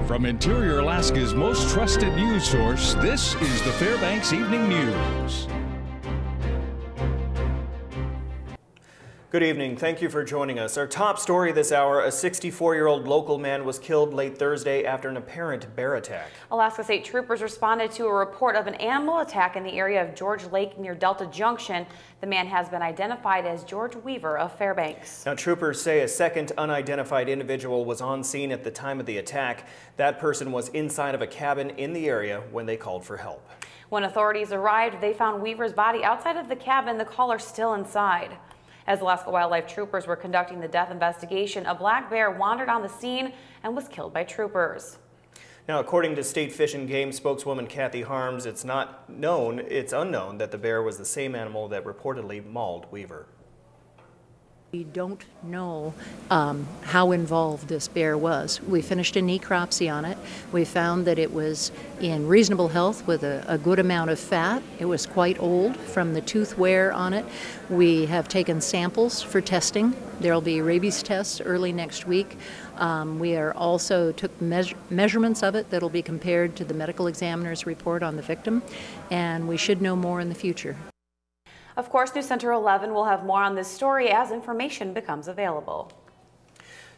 From Interior Alaska's most trusted news source, this is the Fairbanks Evening News. Good evening. Thank you for joining us. Our top story this hour, a 64-year-old local man was killed late Thursday after an apparent bear attack. Alaska State troopers responded to a report of an animal attack in the area of George Lake near Delta Junction. The man has been identified as George Weaver of Fairbanks. Now, troopers say a second unidentified individual was on scene at the time of the attack. That person was inside of a cabin in the area when they called for help. When authorities arrived, they found Weaver's body outside of the cabin, the caller still inside. As Alaska Wildlife troopers were conducting the death investigation, a black bear wandered on the scene and was killed by troopers. Now, according to State Fish and Game spokeswoman Kathy Harms, it's unknown that the bear was the same animal that reportedly mauled Weaver. We don't know how involved this bear was. We finished a necropsy on it. We found that it was in reasonable health with a good amount of fat. It was quite old from the tooth wear on it. We have taken samples for testing. There will be rabies tests early next week. We are also took measurements of it that will be compared to the medical examiner's report on the victim, and we should know more in the future. Of course, News Center 11 will have more on this story as information becomes available.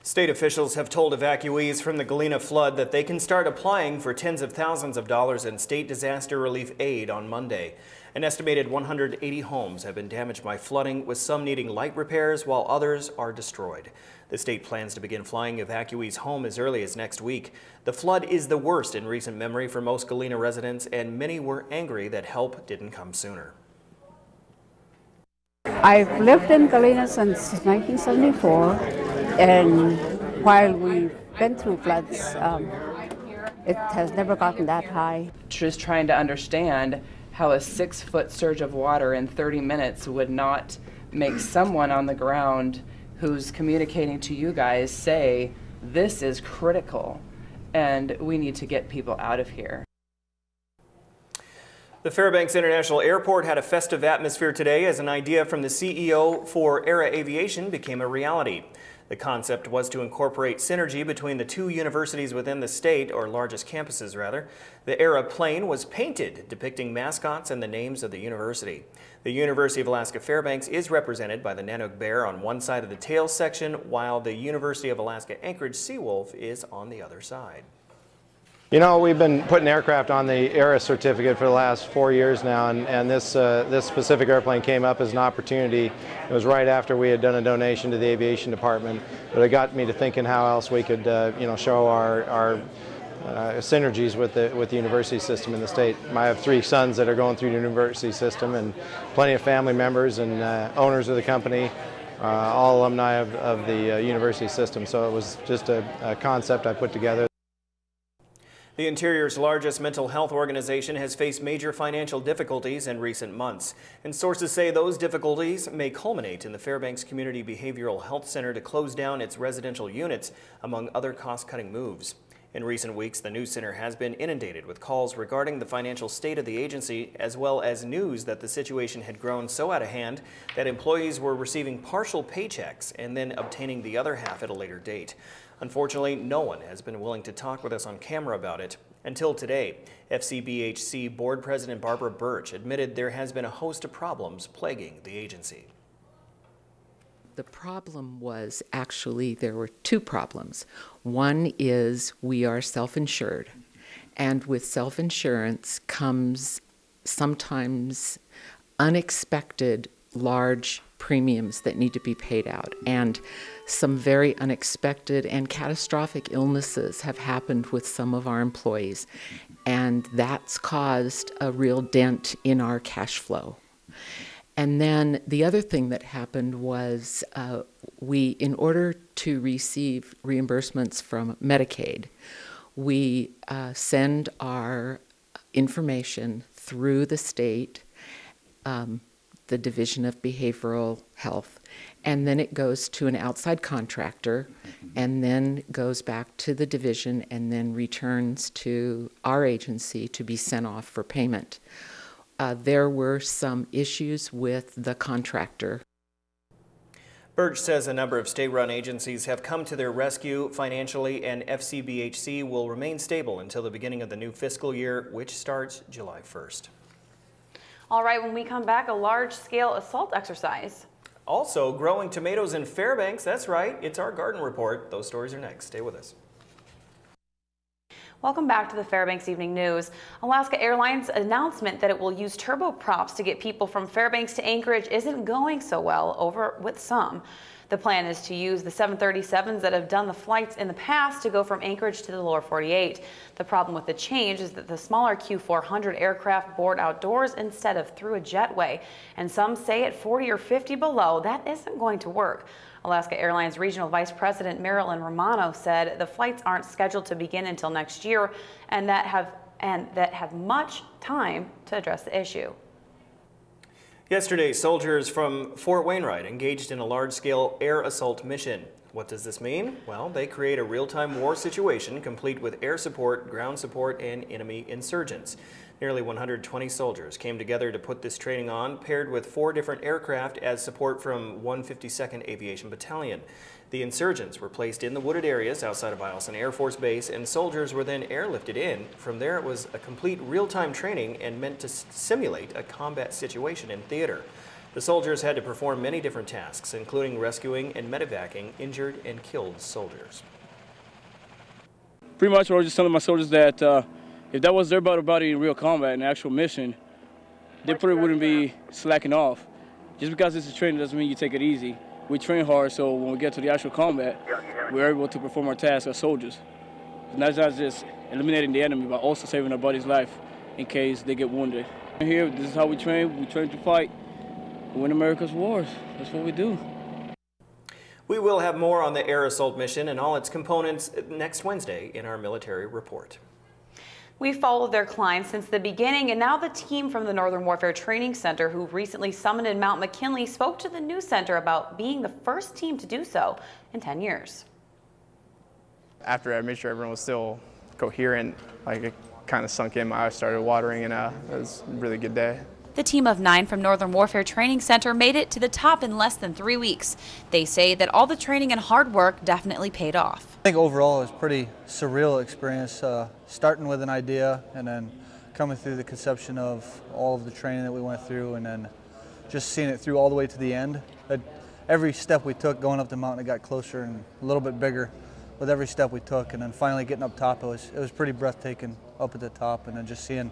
State officials have told evacuees from the Galena flood that they can start applying for tens of thousands of dollars in state disaster relief aid on Monday. An estimated 180 homes have been damaged by flooding, with some needing light repairs while others are destroyed. The state plans to begin flying evacuees home as early as next week. The flood is the worst in recent memory for most Galena residents, and many were angry that help didn't come sooner. I've lived in Galena since 1974, and while we've been through floods, it has never gotten that high. Just trying to understand how a 6-foot surge of water in 30 minutes would not make someone on the ground who's communicating to you guys say, this is critical and we need to get people out of here. The Fairbanks International Airport had a festive atmosphere today as an idea from the CEO for Era Aviation became a reality. The concept was to incorporate synergy between the two universities within the state, or largest campuses rather. The Era plane was painted, depicting mascots and the names of the university. The University of Alaska Fairbanks is represented by the Nanook bear on one side of the tail section, while the University of Alaska Anchorage Seawolf is on the other side. You know, we've been putting aircraft on the ERA certificate for the last 4 years now, and this specific airplane came up as an opportunity. It was right after we had done a donation to the aviation department, but it got me to thinking how else we could, show our synergies with the university system in the state. I have 3 sons that are going through the university system, and plenty of family members and owners of the company, all alumni of the university system. So it was just a concept I put together. The Interior's largest mental health organization has faced major financial difficulties in recent months, and sources say those difficulties may culminate in the Fairbanks Community Behavioral Health Center to close down its residential units, among other cost-cutting moves. In recent weeks, the new center has been inundated with calls regarding the financial state of the agency, as well as news that the situation had grown so out of hand that employees were receiving partial paychecks and then obtaining the other half at a later date. Unfortunately, no one has been willing to talk with us on camera about it. Until today, FCBHC Board President Barbara Birch admitted there has been a host of problems plaguing the agency. The problem was actually there were 2 problems. One is we are self-insured, and with self-insurance comes sometimes unexpected large premiums that need to be paid out, and some very unexpected and catastrophic illnesses have happened with some of our employees, and that's caused a real dent in our cash flow. And then the other thing that happened was in order to receive reimbursements from Medicaid, we send our information through the state, the Division of Behavioral Health, and then it goes to an outside contractor, and then goes back to the division, and then returns to our agency to be sent off for payment. There were some issues with the contractor. Burge says a number of state-run agencies have come to their rescue financially, and FCBHC will remain stable until the beginning of the new fiscal year, which starts July 1st. All right, when we come back, a large-scale assault exercise. Also, growing tomatoes in Fairbanks. That's right, it's our garden report. Those stories are next. Stay with us. Welcome back to the Fairbanks Evening News. Alaska Airlines' announcement that it will use turboprops to get people from Fairbanks to Anchorage isn't going so well over with some. The plan is to use the 737s that have done the flights in the past to go from Anchorage to the lower 48. The problem with the change is that the smaller Q400 aircraft board outdoors instead of through a jetway. And some say at 40 or 50 below, that isn't going to work. Alaska Airlines Regional Vice President Marilyn Romano said the flights aren't scheduled to begin until next year and that have much time to address the issue. Yesterday, soldiers from Fort Wainwright engaged in a large-scale air assault mission. What does this mean? Well, they create a real-time war situation complete with air support, ground support, and enemy insurgents. Nearly 120 soldiers came together to put this training on, paired with 4 different aircraft as support from 152nd Aviation Battalion. The insurgents were placed in the wooded areas outside of Eielson Air Force Base, and soldiers were then airlifted in. From there, it was a complete real-time training and meant to simulate a combat situation in theater. The soldiers had to perform many different tasks, including rescuing and medevacing injured and killed soldiers. Pretty much I was just telling my soldiers that if that was their battle body in real combat, an actual mission, they probably wouldn't be slacking off. Just because this is training doesn't mean you take it easy. We train hard, so when we get to the actual combat, we're able to perform our tasks as soldiers. And that's not just eliminating the enemy, but also saving our buddy's life in case they get wounded. Here, this is how we train. We train to fight, win America's wars. That's what we do. We will have more on the air assault mission and all its components next Wednesday in our military report. We followed their climb since the beginning, and now the team from the Northern Warfare Training Center, who recently summited Mount McKinley, spoke to the news center about being the first team to do so in 10 years. After I made sure everyone was still coherent, like it kind of sunk in, my eyes started watering, and it was a really good day. The team of 9 from Northern Warfare Training Center made it to the top in less than 3 weeks. They say that all the training and hard work definitely paid off. I think overall it was a pretty surreal experience, starting with an idea and then coming through the conception of all of the training that we went through, and then just seeing it through all the way to the end. Every step we took going up the mountain, it got closer and a little bit bigger with every step we took, and then finally getting up top, it was pretty breathtaking up at the top, and then just seeing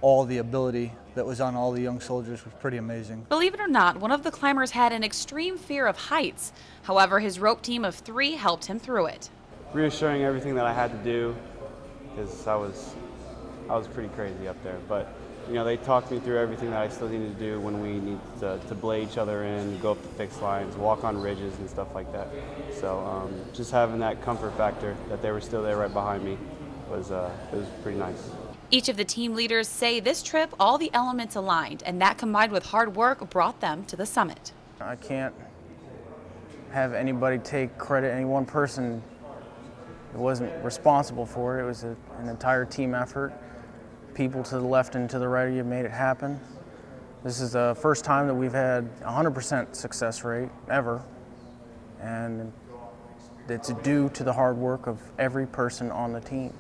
all the ability that was on all the young soldiers was pretty amazing. Believe it or not, one of the climbers had an extreme fear of heights. However, his rope team of 3 helped him through it. Reassuring everything that I had to do, because I was pretty crazy up there. But you know, they talked me through everything that I still needed to do when we need to belay each other in, go up the fixed lines, walk on ridges and stuff like that. So just having that comfort factor that they were still there right behind me it was pretty nice. Each of the team leaders say this trip, all the elements aligned, and that combined with hard work brought them to the summit. I can't have anybody take credit, any one person wasn't responsible for it. It was an entire team effort. People to the left and to the right of you made it happen. This is the first time that we've had 100% success rate ever, and it's due to the hard work of every person on the team.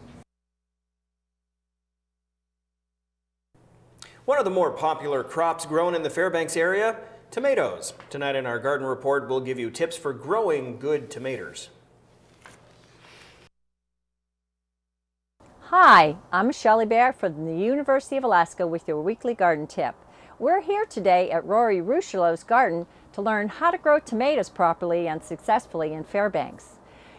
One of the more popular crops grown in the Fairbanks area, tomatoes. Tonight in our garden report, we'll give you tips for growing good tomatoes. Hi, I'm Shelley Bear from the University of Alaska with your weekly garden tip. We're here today at Rory Ruchelow's garden to learn how to grow tomatoes properly and successfully in Fairbanks.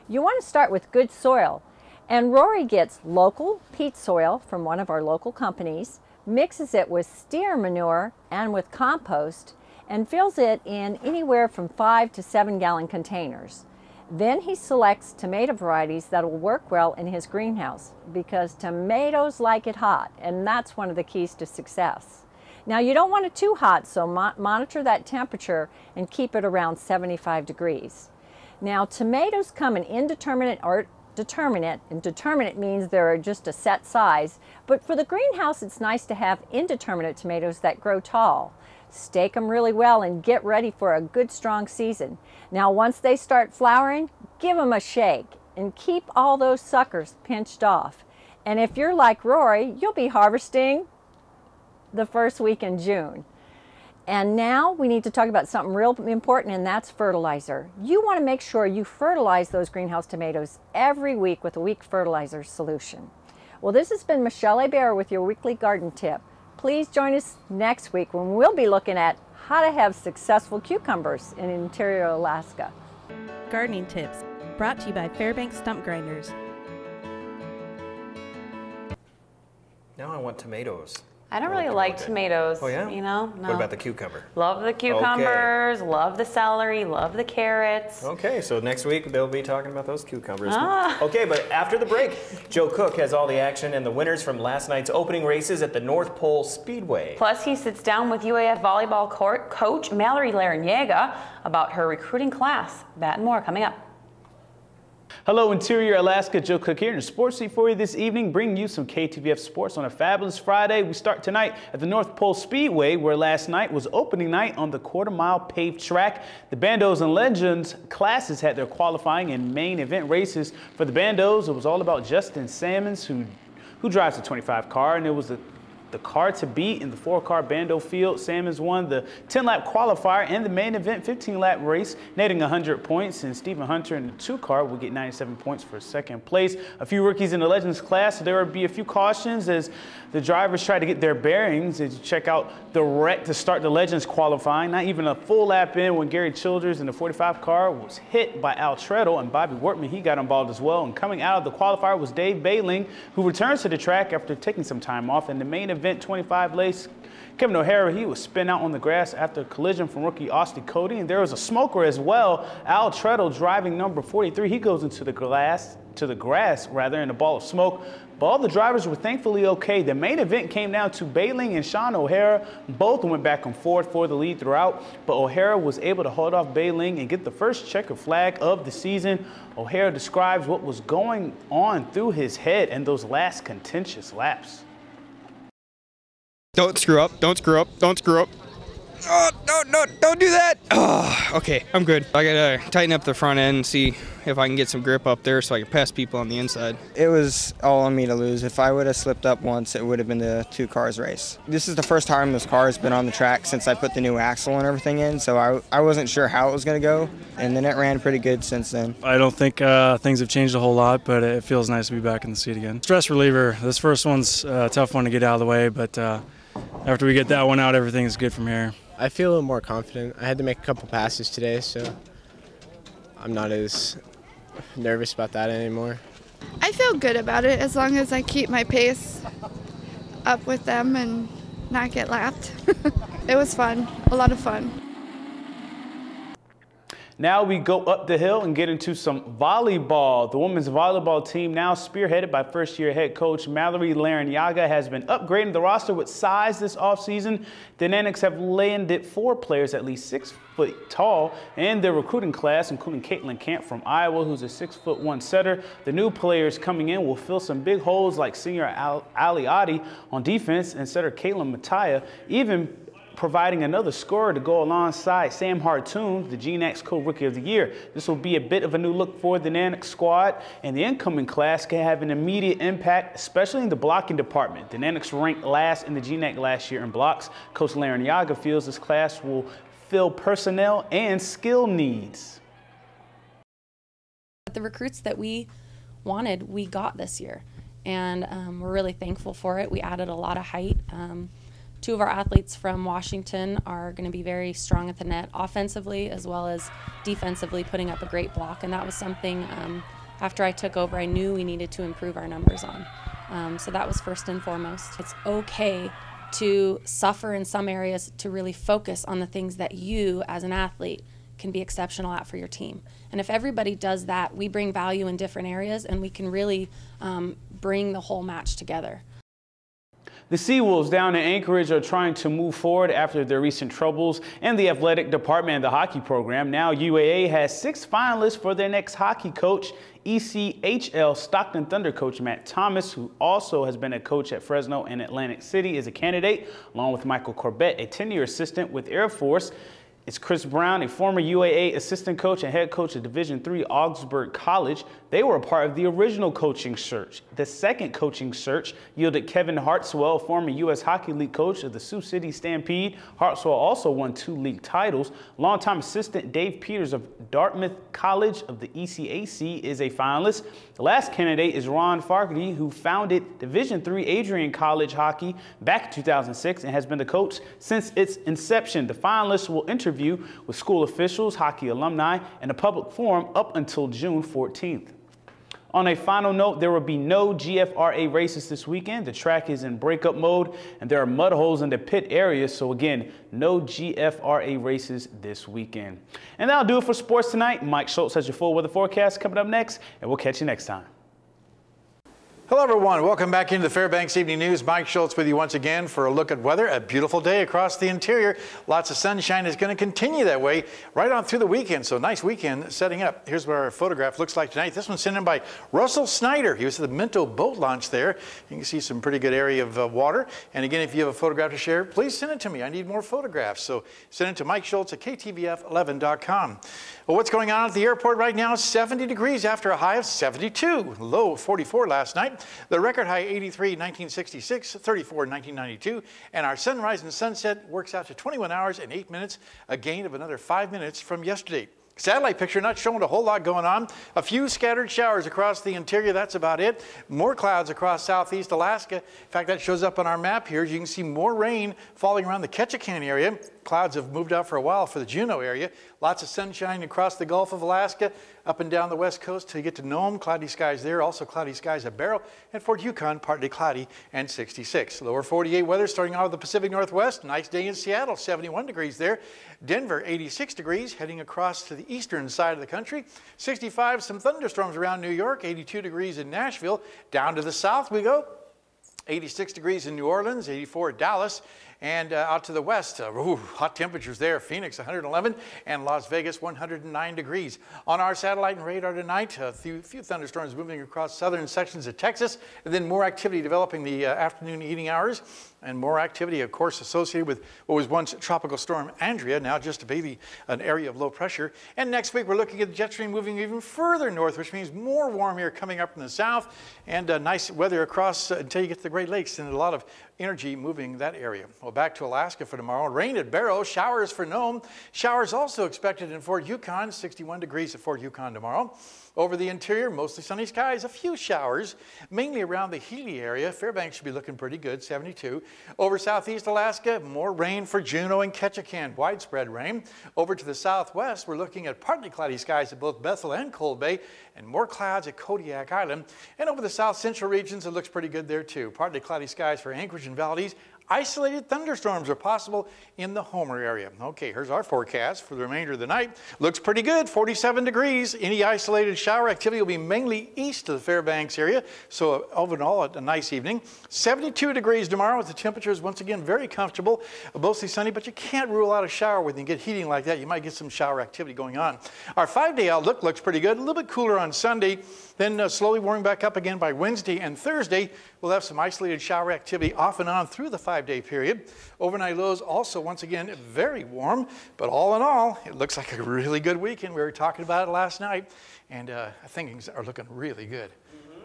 You want to start with good soil, and Rory gets local peat soil from one of our local companies, mixes it with steer manure and with compost, and fills it in anywhere from 5 to 7 gallon containers. Then he selects tomato varieties that will work well in his greenhouse, because tomatoes like it hot, and that's one of the keys to success. Now, you don't want it too hot, so monitor that temperature and keep it around 75 degrees. Now, tomatoes come in indeterminate or determinate, and determinate means they're just a set size, but for the greenhouse it's nice to have indeterminate tomatoes that grow tall. Stake them really well and get ready for a good strong season. Now once they start flowering, give them a shake and keep all those suckers pinched off. And if you're like Rory, you'll be harvesting the first week in June. And now we need to talk about something real important, and that's fertilizer. You want to make sure you fertilize those greenhouse tomatoes every week with a week fertilizer solution. Well, this has been Michelle Hebert with your weekly garden tip. Please join us next week when we'll be looking at how to have successful cucumbers in interior Alaska. Gardening tips brought to you by Fairbanks Stump Grinders. Now I want tomatoes. I don't really like tomatoes. Oh yeah? You know? No. What about the cucumber? Love the cucumbers, love the celery, love the carrots. Okay, so next week they'll be talking about those cucumbers. Ah. Okay, but after the break, Joe Cook has all the action and the winners from last night's opening races at the North Pole Speedway. Plus, he sits down with UAF volleyball coach Mallory Larinaga about her recruiting class. That and more coming up. Hello, Interior Alaska. Joe Cook here in the Sports Seat for you this evening, bringing you some KTVF sports on a fabulous Friday. We start tonight at the North Pole Speedway, where last night was opening night on the quarter-mile paved track. The Bandos and Legends classes had their qualifying and main event races. For the Bandos, it was all about Justin Sammons, who drives the 25 car, and it was the car to beat in the 4-car Bando field. Sammons won the 10-lap qualifier and the main event 15-lap race, netting 100 points, and Stephen Hunter in the 2-car will get 97 points for second place. A few rookies in the Legends class, so there will be a few cautions as the drivers try to get their bearings. As you check out the wreck to start the Legends qualifying, not even a full lap in when Gary Childers in the 45 car was hit by Al Treadle, and Bobby Wortman, he got involved as well. And coming out of the qualifier was Dave Bailing, who returns to the track after taking some time off. In the main event 25 race, Kevin O'Hara, he was spin out on the grass after a collision from rookie Austin Cody, and there was a smoker as well. Al Treadle driving number 43, he goes into the grass in a ball of smoke. But all the drivers were thankfully okay. The main event came down to Bailing and Sean O'Hara. Both went back and forth for the lead throughout, but O'Hara was able to hold off Bailing and get the first checker flag of the season. O'Hara describes what was going on through his head in those last contentious laps. Don't screw up, don't screw up, don't screw up. Oh, no, don't do that. Oh, okay, I'm good. I gotta tighten up the front end and see if I can get some grip up there so I can pass people on the inside. It was all on me to lose. If I would have slipped up once, it would have been the 2 cars race. This is the first time this car has been on the track since I put the new axle and everything in, so I wasn't sure how it was gonna go, and then it ran pretty good since then. I don't think things have changed a whole lot, but it feels nice to be back in the seat again. Stress reliever, this first one's a tough one to get out of the way, but after we get that one out, everything's good from here. I feel a little more confident. I had to make a couple passes today, so I'm not as nervous about that anymore. I feel good about it as long as I keep my pace up with them and not get lapped. It was fun, a lot of fun. Now we go up the hill and get into some volleyball. The women's volleyball team, now spearheaded by first-year head coach Mallory Larinaga, has been upgrading the roster with size this offseason. The Nanniks have landed 4 players at least 6 foot tall in their recruiting class, including Caitlin Camp from Iowa, who's a 6'1" setter. The new players coming in will fill some big holes like senior Ali Adi on defense and setter Caitlin Mattia, even providing another scorer to go alongside Sam Hartoon, the GNAX Co-Rookie of the Year. This will be a bit of a new look for the Nanniks squad, and the incoming class can have an immediate impact, especially in the blocking department. The Nanniks ranked last in the GNAC last year in blocks. Coach Larinaga feels this class will fill personnel and skill needs. The recruits that we wanted, we got this year, and we're really thankful for it. We added a lot of height. 2 of our athletes from Washington are going to be very strong at the net offensively as well as defensively, putting up a great block, and that was something after I took over I knew we needed to improve our numbers on. So that was first and foremost. It's okay to suffer in some areas to really focus on the things that you as an athlete can be exceptional at for your team. And if everybody does that, we bring value in different areas and we can really bring the whole match together. The Seawolves down in Anchorage are trying to move forward after their recent troubles in the athletic department and the hockey program. Now UAA has 6 finalists for their next hockey coach. ECHL Stockton Thunder coach Matt Thomas, who also has been a coach at Fresno and Atlantic City, is a candidate, along with Michael Corbett, a 10-year assistant with Air Force. It's Chris Brown, a former UAA assistant coach and head coach at Division III Augsburg College. They were a part of the original coaching search. The second coaching search yielded Kevin Hartswell, former U.S. Hockey League coach of the Sioux City Stampede. Hartswell also won 2 league titles. Longtime assistant Dave Peters of Dartmouth College of the ECAC is a finalist. The last candidate is Ron Farkey, who founded Division III Adrian College Hockey back in 2006 and has been the coach since its inception. The finalists will interview with school officials, hockey alumni, and a public forum up until June 14th. On a final note, there will be no GFRA races this weekend. The track is in breakup mode and there are mud holes in the pit area. So again, no GFRA races this weekend. And that'll do it for sports tonight. Mike Schultz has your full weather forecast coming up next, and we'll catch you next time. Hello, everyone. Welcome back into the Fairbanks Evening News. Mike Schultz with you once again for a look at weather. A beautiful day across the interior. Lots of sunshine is going to continue that way right on through the weekend. So nice weekend setting up. Here's what our photograph looks like tonight. This one's sent in by Russell Snyder. He was at the Minto boat launch there. You can see some pretty good area of water. And again, if you have a photograph to share, please send it to me. I need more photographs. So send it to Mike Schultz at KTVF11.com. Well, what's going on at the airport right now? 70 degrees after a high of 72. Low 44 last night. The record high 83 in 1966, 34 in 1992. And our sunrise and sunset works out to 21 hours and 8 minutes, a gain of another 5 minutes from yesterday. Satellite picture not showing a whole lot going on. A few scattered showers across the interior, that's about it. More clouds across southeast Alaska. In fact, that shows up on our map here. As you can see, more rain falling around the Ketchikan area. Clouds have moved out for a while for the Juneau area. Lots of sunshine across the Gulf of Alaska, up and down the west coast till you get to Nome. Cloudy skies there, also cloudy skies at Barrow. And Fort Yukon, partly cloudy and 66. Lower 48 weather starting out with the Pacific Northwest. Nice day in Seattle, 71 degrees there. Denver, 86 degrees, heading across to the eastern side of the country. 65, some thunderstorms around New York. 82 degrees in Nashville. Down to the south we go. 86 degrees in New Orleans, 84 at Dallas. And out to the west, hot temperatures there. Phoenix, 111, and Las Vegas, 109 degrees. On our satellite and radar tonight, a few thunderstorms moving across southern sections of Texas, and then more activity developing the afternoon eating hours, and more activity, of course, associated with what was once Tropical Storm Andrea, now just an area of low pressure. And next week, we're looking at the jet stream moving even further north, which means more warm air coming up from the south, and nice weather across until you get to the Great Lakes, and a lot of energy moving that area. Well, back to Alaska for tomorrow. Rain at Barrow, showers for Nome. Showers also expected in Fort Yukon, 61 degrees at Fort Yukon tomorrow. Over the interior, mostly sunny skies, a few showers, mainly around the Healy area. Fairbanks should be looking pretty good, 72. Over southeast Alaska, more rain for Juneau and Ketchikan, widespread rain. Over to the southwest, we're looking at partly cloudy skies at both Bethel and Cold Bay, and more clouds at Kodiak Island. And over the south central regions, it looks pretty good there too. Partly cloudy skies for Anchorage and Valdez. Isolated thunderstorms are possible in the Homer area. Okay, here's our forecast for the remainder of the night. Looks pretty good, 47 degrees. Any isolated shower activity will be mainly east of the Fairbanks area. So overall, a nice evening. 72 degrees tomorrow with the temperatures once again very comfortable. Mostly sunny, but you can't rule out a shower when you get heating like that. You might get some shower activity going on. Our 5-day outlook looks pretty good. A little bit cooler on Sunday, then slowly warming back up again by Wednesday and Thursday. We'll have some isolated shower activity off and on through the 5-day period. Overnight lows also, once again, very warm. But all in all, it looks like a really good weekend. We were talking about it last night, and things are looking really good.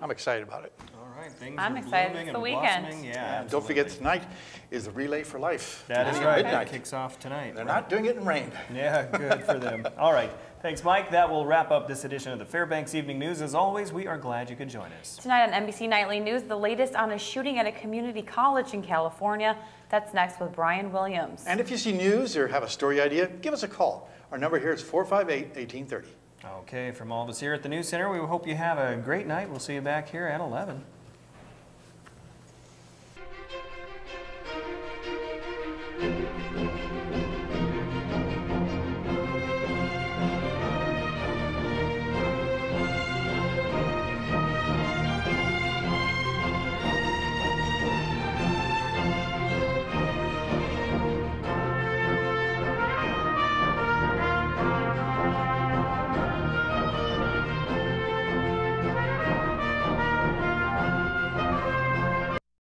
I'm excited about it. All right, I'm excited. It's the weekend. Yeah, don't forget, tonight is the Relay for Life. That is right. Midnight. That kicks off tonight. They're not doing it in rain. Yeah, good for them. All right. Thanks, Mike. That will wrap up this edition of the Fairbanks Evening News. As always, we are glad you could join us. Tonight on NBC Nightly News, the latest on a shooting at a community college in California. That's next with Brian Williams. And if you see news or have a story idea, give us a call. Our number here is 458-1830. Okay, from all of us here at the News Center, we hope you have a great night. We'll see you back here at 11.